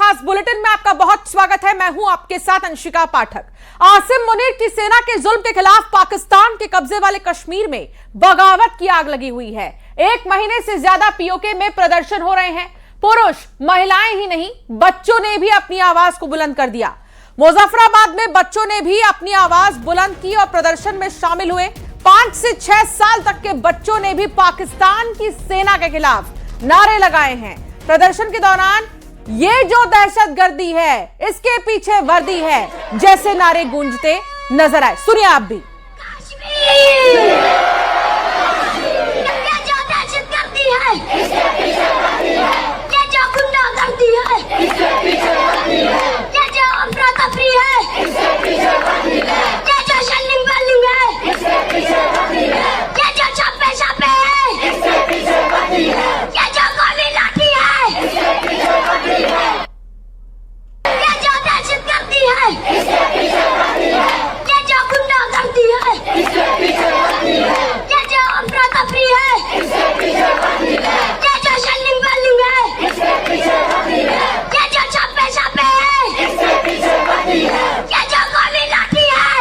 खास बुलेटिन में आपका बहुत स्वागत है। मैं हूं आपके साथ अंशिका पाठक। आसिम मुनीर की सेना के जुल्म के खिलाफ पाकिस्तान के कब्जे वाले कश्मीर में बगावत की आग लगी हुई है। 1 महीने से ज्यादा पीओके में प्रदर्शन हो रहे हैं। पुरुष, महिलाएं ही नहीं, बच्चों ने भी अपनी आवाज को बुलंद कर दिया। मुजफ्फराबाद में बच्चों ने भी अपनी आवाज बुलंद की और प्रदर्शन में शामिल हुए। 5 से 6 साल तक के बच्चों ने भी पाकिस्तान की सेना के खिलाफ नारे लगाए हैं। प्रदर्शन के दौरान ये जो दहशतगर्दी है, इसके पीछे वर्दी है, जैसे नारे गूंजते नजर आए। सुनिए आप भी। ये जो दहशतगर्दी है, ये जो गुंडागर्दी है, ये जो अफरा-तफरी है, ये जो शल्लिंग बल्लिंग है, ये जो छापे है, ये जो गोली लाठी है, ये जो दहशतगर्दी है, ये जो गुंडागर्दी है, ये जो अफरा-तफरी है, ये जो शल्लिंग बल्लिंग है, ये जो छापे है, ये जो गोली लाठी है।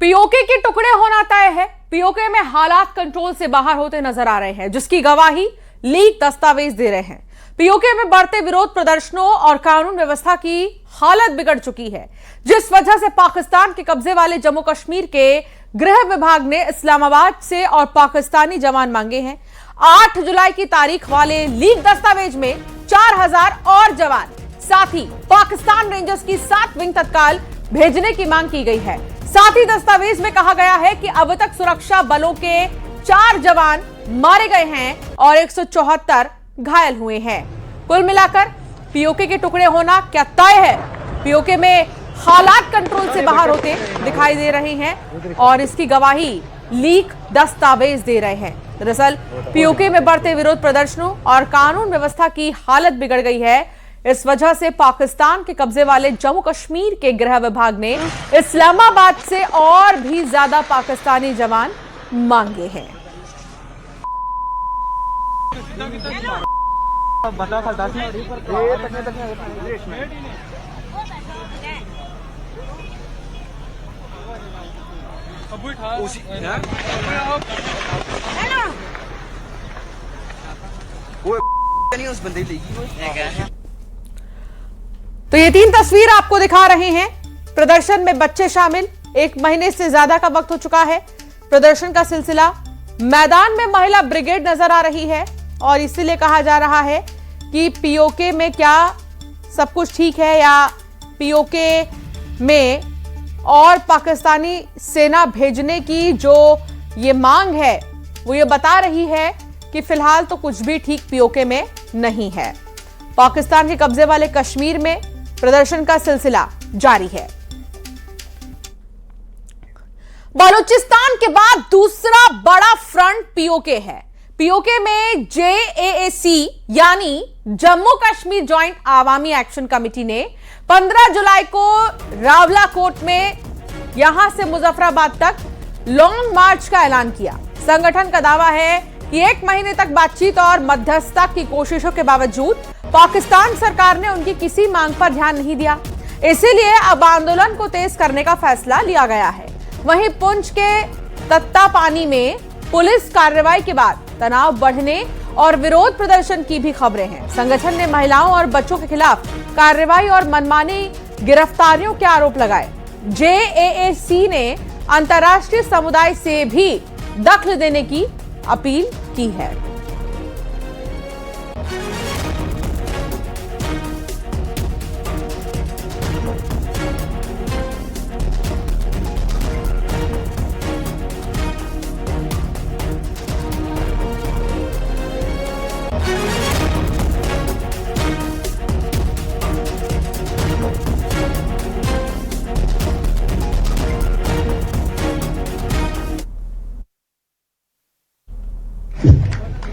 पीओके के टुकड़े होना तय है। पीओके में हालात कंट्रोल से बाहर होते नजर आ रहे हैं, जिसकी गवाही लीक दस्तावेज दे रहे हैं। पीओके में बढ़ते विरोध प्रदर्शनों और कानून व्यवस्था की हालत बिगड़ चुकी है, जिस वजह से पाकिस्तान के कब्जे वाले जम्मू कश्मीर के गृह विभाग ने इस्लामाबाद से और पाकिस्तानी जवान मांगे हैं। 8 जुलाई की तारीख वाले लीक दस्तावेज में 4000 और जवान, साथ ही पाकिस्तान रेंजर्स की 7 विंग तत्काल भेजने की मांग की गई है। साथ ही दस्तावेज में कहा गया है कि अब तक सुरक्षा बलों के 4 जवान मारे गए हैं और 174 घायल हुए हैं। कुल मिलाकर पीओके के टुकड़े होना क्या तय है? पीओके में हालात कंट्रोल से बाहर होते दिखाई दे रहे हैं और इसकी गवाही लीक दस्तावेज दे रहे हैं। दरअसल पीओके में बढ़ते विरोध प्रदर्शनों और कानून व्यवस्था की हालत बिगड़ गई है। इस वजह से पाकिस्तान के कब्जे वाले जम्मू कश्मीर के गृह विभाग ने इस्लामाबाद से और भी ज्यादा पाकिस्तानी जवान मांगे हैं। तो ये 3 तस्वीर आपको दिखा रहे हैं। प्रदर्शन में बच्चे शामिल। 1 महीने से ज्यादा का वक्त हो चुका है प्रदर्शन का सिलसिला। मैदान में महिला ब्रिगेड नजर आ रही है और इसीलिए कहा जा रहा है कि पीओके में क्या सब कुछ ठीक है, या पीओके में और पाकिस्तानी सेना भेजने की जो ये मांग है वो ये बता रही है कि फिलहाल तो कुछ भी ठीक पीओके में नहीं है। पाकिस्तान के कब्जे वाले कश्मीर में प्रदर्शन का सिलसिला जारी है। बलूचिस्तान के बाद दूसरा बड़ा फ्रंट पीओके है। पीओके में जेएएसी यानी Jammu Kashmir joint Awami action committee ने 15 जुलाई को रावलाकोट में यहां से मुजफ्फराबाद तक लॉन्ग मार्च का ऐलान किया। संगठन का दावा है कि 1 महीने तक बातचीत और मध्यस्थता की कोशिशों के बावजूद पाकिस्तान सरकार ने उनकी किसी मांग पर ध्यान नहीं दिया। इसीलिए अब आंदोलन को तेज करने का फैसला लिया गया है। वहीं पुंछ के तत्तापानी में पुलिस कार्रवाई के बाद तनाव बढ़ने और विरोध प्रदर्शन की भी खबरें हैं। संगठन ने महिलाओं और बच्चों के खिलाफ कार्रवाई और मनमानी गिरफ्तारियों के आरोप लगाए। जेएएसी ने अंतर्राष्ट्रीय समुदाय से भी दखल देने की अपील की है।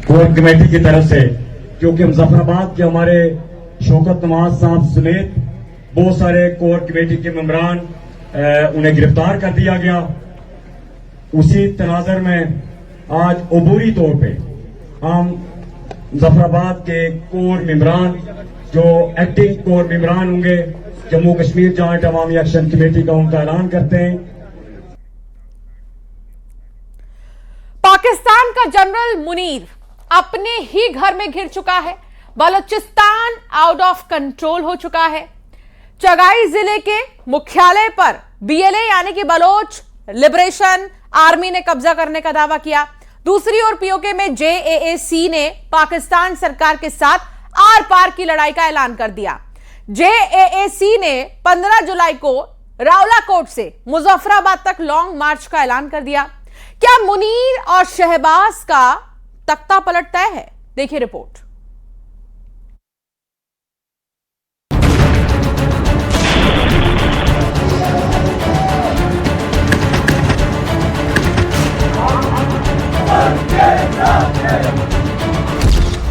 कोर कमेटी की तरफ से, क्योंकि मुजफ्फराबाद के हमारे शौकत नवाज साहब समेत बहुत सारे कोर कमेटी के मेंबरान उन्हें गिरफ्तार कर दिया गया। उसी तनाजर में आज अबूरी तौर पे हम मुजफ्फराबाद के कोर मेंबरान जो एक्टिंग कोर मेंबरान होंगे जम्मू कश्मीर जॉइंट अवामी एक्शन कमेटी का उनका ऐलान करते हैं। पाकिस्तान का जनरल मुनीर अपने ही घर में घिर चुका है। बलूचिस्तान आउट ऑफ कंट्रोल हो चुका है। चगाई जिले के मुख्यालय पर बीएलए यानी कि बलोच लिबरेशन आर्मी ने कब्जा करने का दावा किया। दूसरी ओर पीओके में जेएएसी ने पाकिस्तान सरकार के साथ आर पार की लड़ाई का ऐलान कर दिया। जेएएसी ने 15 जुलाई को रावलाकोट से मुजफ्फराबाद तक लॉन्ग मार्च का ऐलान कर दिया। क्या मुनीर और शहबाज का तख्ता पलट तय है? देखिए रिपोर्ट।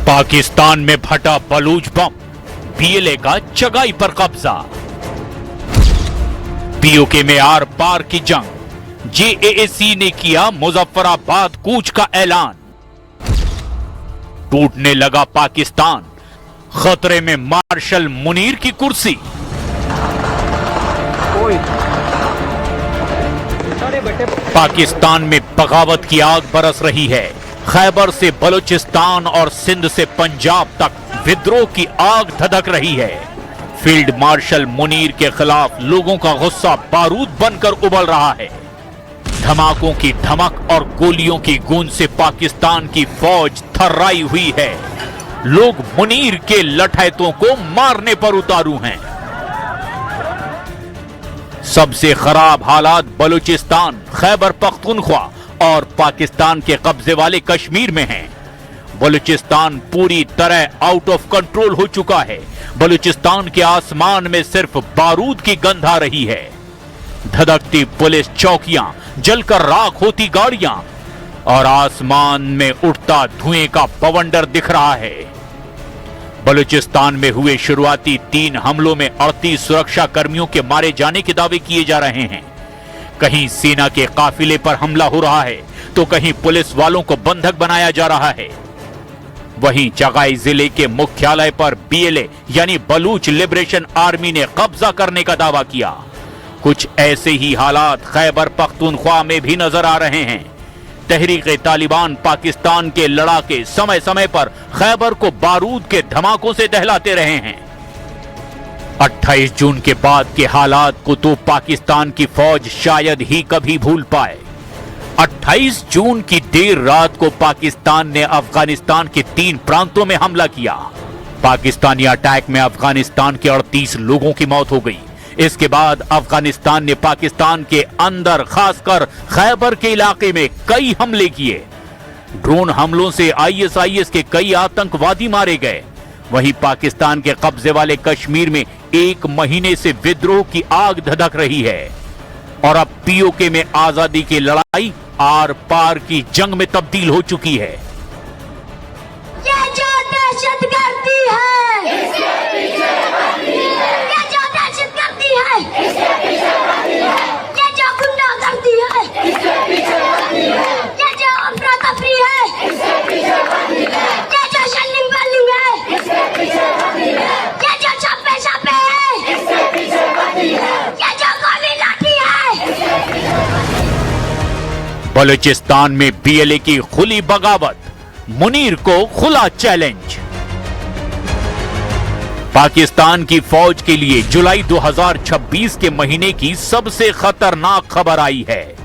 पाकिस्तान में फटा बलूच बम, बीएलए का चगाई पर कब्जा। पीओके में आर पार की जंग, जेएएसी ने किया मुजफ्फराबाद कूच का ऐलान। टूटने लगा पाकिस्तान, खतरे में मार्शल मुनीर की कुर्सी। पाकिस्तान में बगावत की आग बरस रही है। खैबर से बलूचिस्तान और सिंध से पंजाब तक विद्रोह की आग धधक रही है। फील्ड मार्शल मुनीर के खिलाफ लोगों का गुस्सा बारूद बनकर उबल रहा है। धमाकों की धमक और गोलियों की गूंज से पाकिस्तान की फौज थर्राई हुई है। लोग मुनीर के लठैतों को मारने पर उतारू हैं। सबसे खराब हालात बलूचिस्तान, खैबर पख्तूनख्वा और पाकिस्तान के कब्जे वाले कश्मीर में हैं। बलूचिस्तान पूरी तरह आउट ऑफ कंट्रोल हो चुका है। बलूचिस्तान के आसमान में सिर्फ बारूद की गंध आ रही है। धधकती पुलिस चौकियां, जलकर राख होती गाड़ियां और आसमान में उठता धुएं का बवंडर दिख रहा है। बलूचिस्तान में हुए शुरुआती 3 हमलों में 38 सुरक्षा कर्मियों के मारे जाने के दावे किए जा रहे हैं। कहीं सेना के काफिले पर हमला हो रहा है तो कहीं पुलिस वालों को बंधक बनाया जा रहा है। वहीं चगाई जिले के मुख्यालय पर बीएलए यानी बलूच लिबरेशन आर्मी ने कब्जा करने का दावा किया। कुछ ऐसे ही हालात खैबर पख्तूनख्वा में भी नजर आ रहे हैं। तहरीक-ए-तालिबान पाकिस्तान के लड़ाके समय समय पर खैबर को बारूद के धमाकों से दहलाते रहे हैं। 28 जून के बाद के हालात को तो पाकिस्तान की फौज शायद ही कभी भूल पाए। 28 जून की देर रात को पाकिस्तान ने अफगानिस्तान के 3 प्रांतों में हमला किया। पाकिस्तानी अटैक में अफगानिस्तान के 38 लोगों की मौत हो गई। इसके बाद अफगानिस्तान ने पाकिस्तान के अंदर खासकर खैबर के इलाके में कई हमले किए। ड्रोन हमलों से आईएसआईएस के कई आतंकवादी मारे गए। वहीं पाकिस्तान के कब्जे वाले कश्मीर में 1 महीने से विद्रोह की आग धधक रही है और अब पीओके में आजादी की लड़ाई आर पार की जंग में तब्दील हो चुकी है। ये जो दहशत करती है, ये जो दहशत करती है, ये जो गुंडा करती है, ये जो अफरा तफरी है, ये जो शलिंग बलिंग है, ये जो छापे छापे है, ये जो गोली लाठी है। बलूचिस्तान में बीएलए की खुली बगावत, मुनीर को खुला चैलेंज। पाकिस्तान की फौज के लिए जुलाई 2026 के महीने की सबसे खतरनाक खबर आई है।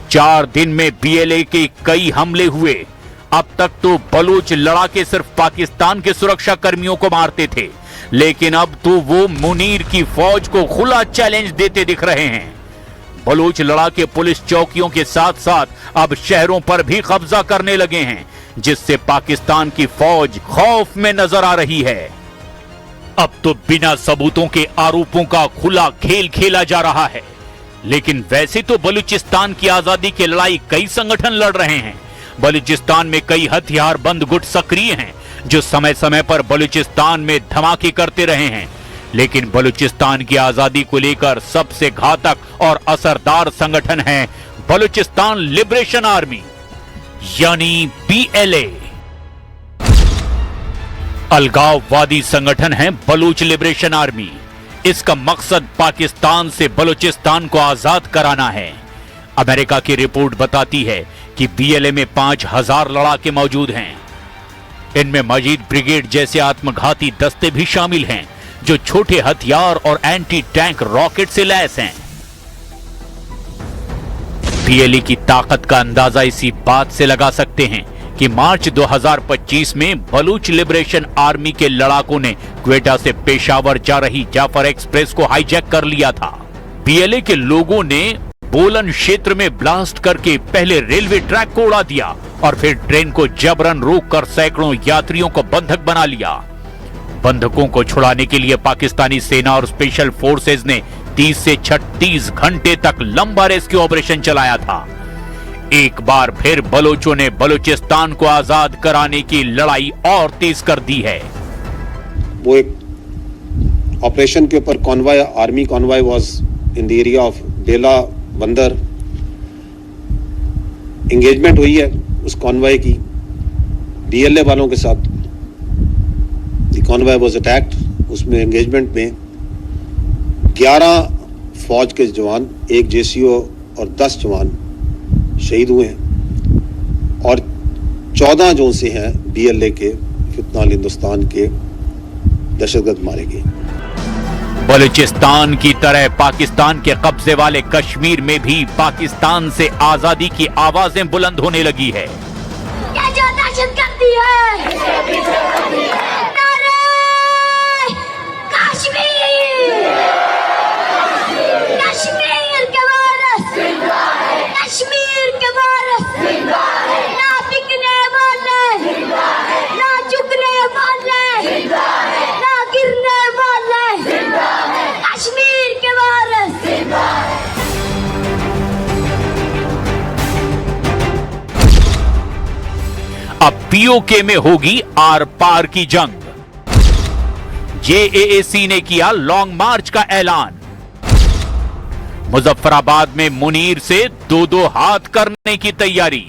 4 दिन में बीएलए के कई हमले हुए। अब तक तो बलूच लड़ाके सिर्फ पाकिस्तान के सुरक्षा कर्मियों को मारते थे, लेकिन अब तो वो मुनीर की फौज को खुला चैलेंज देते दिख रहे हैं। बलूच लड़ाके पुलिस चौकियों के साथ साथ अब शहरों पर भी कब्जा करने लगे हैं, जिससे पाकिस्तान की फौज खौफ में नजर आ रही है। अब तो बिना सबूतों के आरोपों का खुला खेल खेला जा रहा है। लेकिन वैसे तो बलूचिस्तान की आजादी की लड़ाई कई संगठन लड़ रहे हैं। बलूचिस्तान में कई हथियारबंद गुट सक्रिय हैं जो समय समय पर बलूचिस्तान में धमाके करते रहे हैं। लेकिन बलूचिस्तान की आजादी को लेकर सबसे घातक और असरदार संगठन है बलूचिस्तान लिबरेशन आर्मी यानी बीएलए। अलगाववादी संगठन है बलूच लिबरेशन आर्मी। इसका मकसद पाकिस्तान से बलूचिस्तान को आजाद कराना है। अमेरिका की रिपोर्ट बताती है कि बीएलए में 5000 लड़ाके मौजूद हैं। इनमें मजीद ब्रिगेड जैसे आत्मघाती दस्ते भी शामिल हैं, जो छोटे हथियार और एंटी टैंक रॉकेट से लैस हैं। बीएलए की ताकत का अंदाजा इसी बात से लगा सकते हैं कि मार्च 2025 में बलूच लिबरेशन आर्मी के लड़ाकों ने क्वेटा से पेशावर जा रही जाफर एक्सप्रेस को हाईजैक कर लिया था। बीएलए के लोगों ने बोलन क्षेत्र में ब्लास्ट करके पहले रेलवे ट्रैक को उड़ा दिया और फिर ट्रेन को जबरन रोककर सैकड़ों यात्रियों को बंधक बना लिया। बंधकों को छुड़ाने के लिए पाकिस्तानी सेना और स्पेशल फोर्सेज ने 30 से 36 घंटे तक लंबा रेस्क्यू ऑपरेशन चलाया था। एक बार फिर बलोचों ने बलूचिस्तान को आजाद कराने की लड़ाई और तेज कर दी है। वो एक ऑपरेशन के ऊपर convoy, army convoy was in the area of Dela Bandar. Engagement हुई है उस कॉन्वॉय की डीएलए वालों के साथ। The convoy was attacked. उसमें एंगेजमेंट में 11 फौज के जवान, 1 जेसीओ और 10 जवान शहीद हुए हैं और 14 जो से हैं बीएलए के फितनाल हिंदुस्तान के दहशतगर्द मारे गए। बलूचिस्तान की तरह पाकिस्तान के कब्जे वाले कश्मीर में भी पाकिस्तान से आजादी की आवाजें बुलंद होने लगी है। ये जो दहशतगर्दी है, नारे कश्मीर, कश्मीर के वारिस, कश्मीर के वारिस, ना बिकने वाले, ना झुकने वाले, ना गिरने वाले, कश्मीर के वारिस। अब पीओके में होगी आर पार की जंग। जेएएसी ने किया लॉन्ग मार्च का ऐलान। मुजफ्फराबाद में मुनीर से 2-2 हाथ करने की तैयारी।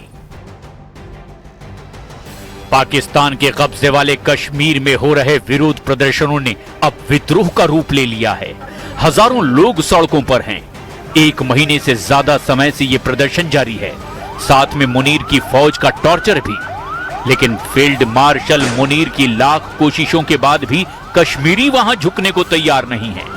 पाकिस्तान के कब्जे वाले कश्मीर में हो रहे विरोध प्रदर्शनों ने अब विद्रोह का रूप ले लिया है। हजारों लोग सड़कों पर हैं। 1 महीने से ज्यादा समय से यह प्रदर्शन जारी है। साथ में मुनीर की फौज का टॉर्चर भी। लेकिन फील्ड मार्शल मुनीर की लाख कोशिशों के बाद भी कश्मीरी वहां झुकने को तैयार नहीं है।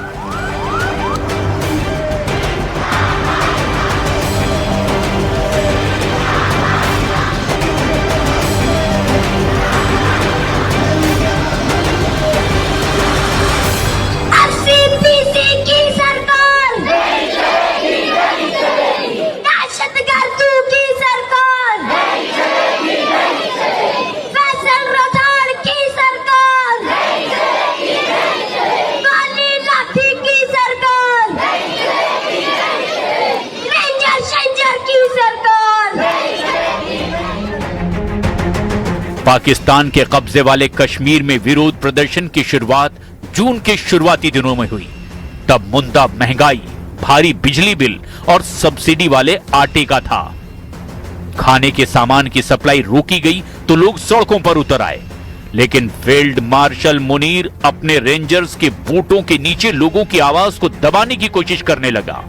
पाकिस्तान के कब्जे वाले कश्मीर में विरोध प्रदर्शन की शुरुआत जून के शुरुआती दिनों में हुई। तब मुद्दा महंगाई, भारी बिजली बिल और सब्सिडी वाले आटे का था। खाने के सामान की सप्लाई रोकी गई तो लोग सड़कों पर उतर आए। लेकिन फील्ड मार्शल मुनीर अपने रेंजर्स के बूटों के नीचे लोगों की आवाज को दबाने की कोशिश करने लगा।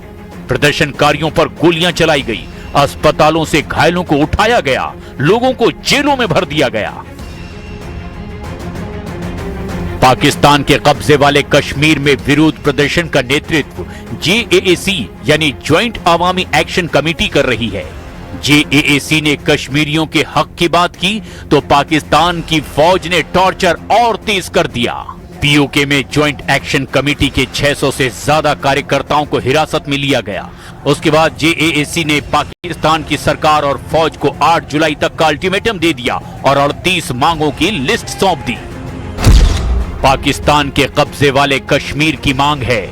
प्रदर्शनकारियों पर गोलियां चलाई गई, अस्पतालों से घायलों को उठाया गया, लोगों को जेलों में भर दिया गया। पाकिस्तान के कब्जे वाले कश्मीर में विरोध प्रदर्शन का नेतृत्व जेएएसी यानी ज्वाइंट अवामी एक्शन कमेटी कर रही है। जेएएसी ने कश्मीरियों के हक की बात की तो पाकिस्तान की फौज ने टॉर्चर और तेज कर दिया। पीओके में ज्वाइंट एक्शन कमेटी के 600 से ज्यादा कार्यकर्ताओं को हिरासत में लिया गया। उसके बाद जेएएसी ने पाकिस्तान की सरकार और फौज को 8 जुलाई तक का अल्टीमेटम दे दिया और 38 मांगों की लिस्ट सौंप दी। पाकिस्तान के कब्जे वाले कश्मीर की मांग है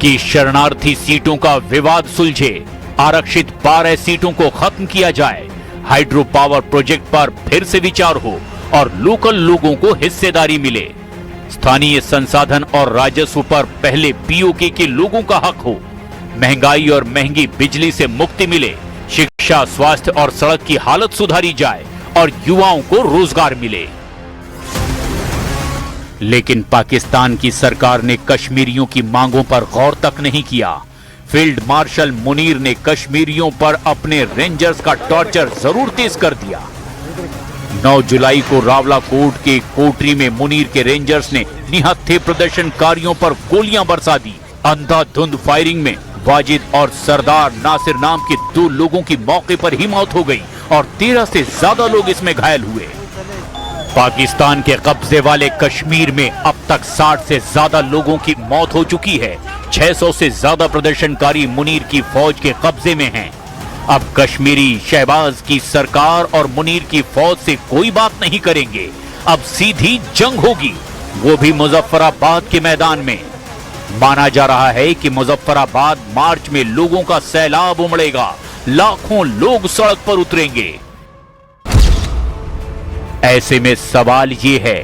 कि शरणार्थी सीटों का विवाद सुलझे, आरक्षित 12 सीटों को खत्म किया जाए, हाइड्रो पावर प्रोजेक्ट पर फिर से विचार हो और लोकल लोगों को हिस्सेदारी मिले, स्थानीय संसाधन और राजस्व पर पहले पीओके के लोगों का हक हो, महंगाई और महंगी बिजली से मुक्ति मिले, शिक्षा, स्वास्थ्य और सड़क की हालत सुधारी जाए और युवाओं को रोजगार मिले। लेकिन पाकिस्तान की सरकार ने कश्मीरियों की मांगों पर गौर तक नहीं किया। फील्ड मार्शल मुनीर ने कश्मीरियों पर अपने रेंजर्स का टॉर्चर जरूर तेज कर दिया। 9 जुलाई को रावलाकोट के कोटरी में मुनीर के रेंजर्स ने निहत्थे प्रदर्शनकारियों पर गोलियां बरसा दी। अंधाधुंध फायरिंग में वाजिद और सरदार नासिर नाम के 2 लोगों की मौके पर ही मौत हो गई और 13 से ज्यादा लोग इसमें घायल हुए। पाकिस्तान के कब्जे वाले कश्मीर में अब तक 60 से ज्यादा लोगों की मौत हो चुकी है। 600 से ज्यादा प्रदर्शनकारी मुनीर की फौज के कब्जे में हैं। अब कश्मीरी शहबाज की सरकार और मुनीर की फौज से कोई बात नहीं करेंगे। अब सीधी जंग होगी, वो भी मुजफ्फराबाद के मैदान में। माना जा रहा है कि मुजफ्फराबाद मार्च में लोगों का सैलाब उमड़ेगा, लाखों लोग सड़क पर उतरेंगे। ऐसे में सवाल ये है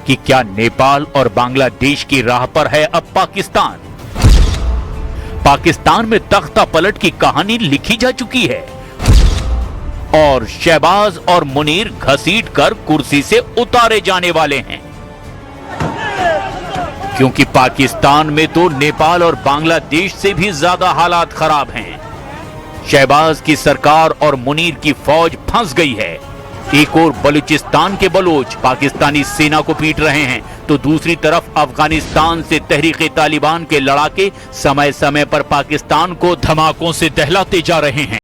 कि क्या नेपाल और बांग्लादेश की राह पर है अब पाकिस्तान? पाकिस्तान में तख्ता पलट की कहानी लिखी जा चुकी है और शहबाज और मुनीर घसीट कर कुर्सी से उतारे जाने वाले हैं, क्योंकि पाकिस्तान में तो नेपाल और बांग्लादेश से भी ज्यादा हालात खराब हैं। शहबाज की सरकार और मुनीर की फौज फंस गई है। एक और बलूचिस्तान के बलोच पाकिस्तानी सेना को पीट रहे हैं, तो दूसरी तरफ अफगानिस्तान से तहरीके तालिबान के लड़ाके समय समय पर पाकिस्तान को धमाकों से दहलाते जा रहे हैं।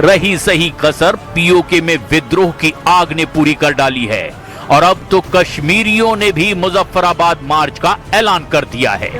रही सही कसर पीओके में विद्रोह की आग ने पूरी कर डाली है और अब तो कश्मीरियों ने भी मुजफ्फराबाद मार्च का ऐलान कर दिया है।